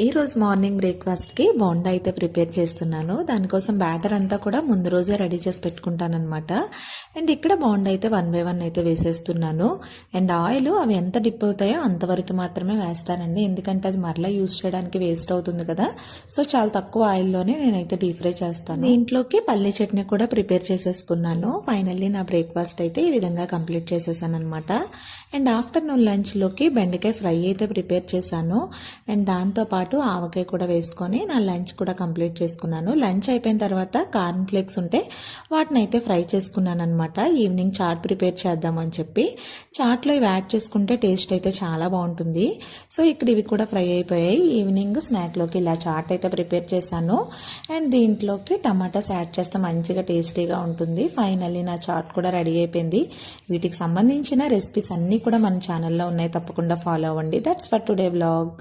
ఈరోజు మార్నింగ్ బ్రేక్ఫాస్ట్కి బోండా అయితే ప్రిపేర్ చేస్తున్నాను. దానికోసం బ్యాటర్ అంతా కూడా ముందు రోజే రెడీ చేసి పెట్టుకుంటాను అనమాట. అండ్ ఇక్కడ బోండా అయితే 1 బై 1 అయితే వేసేస్తున్నాను. అండ్ ఆయిల్ అవి ఎంత డిప్ అవుతాయో అంతవరకు మాత్రమే వేస్తానండి, ఎందుకంటే అది మరలా యూజ్ చేయడానికి వేస్ట్ అవుతుంది కదా. సో చాలా తక్కువ ఆయిల్లోనే నేనైతే డీప్ ఫ్రై చేస్తాను. దీంట్లోకి పల్లీ చట్నీ కూడా ప్రిపేర్ చేసేసుకున్నాను. ఫైనల్లీ నా బ్రేక్ఫాస్ట్ అయితే ఈ విధంగా కంప్లీట్ చేసేసాను అనమాట. అండ్ ఆఫ్టర్నూన్ లంచ్లోకి బెండకాయ ఫ్రై అయితే ప్రిపేర్ చేశాను. అండ్ దాంతోపాటు ఆవకాయ కూడా వేసుకొని నా లంచ్ కూడా కంప్లీట్ చేసుకున్నాను. లంచ్ అయిపోయిన తర్వాత కార్న్ ఫ్లేక్స్ ఉంటే వాటిని అయితే ఫ్రై చేసుకున్నాను అనమాట. ఈవినింగ్ చాట్ ప్రిపేర్ చేద్దామని చెప్పి చాట్లో ఇవి యాడ్ చేసుకుంటే టేస్ట్ అయితే చాలా బాగుంటుంది. సో ఇక్కడ ఇవి కూడా ఫ్రై అయిపోయాయి. ఈవినింగ్ స్నాక్లోకి ఇలా చాట్ అయితే ప్రిపేర్ చేశాను. అండ్ దీంట్లోకి టమాటాస్ యాడ్ చేస్తే మంచిగా టేస్టీగా ఉంటుంది. ఫైనల్లీ నా చాట్ కూడా రెడీ అయిపోయింది. వీటికి సంబంధించిన రెసిపీస్ అన్నీ కూడా మన ఛానల్లో ఉన్నాయి, తప్పకుండా ఫాలో అవ్వండి. That's for today vlog.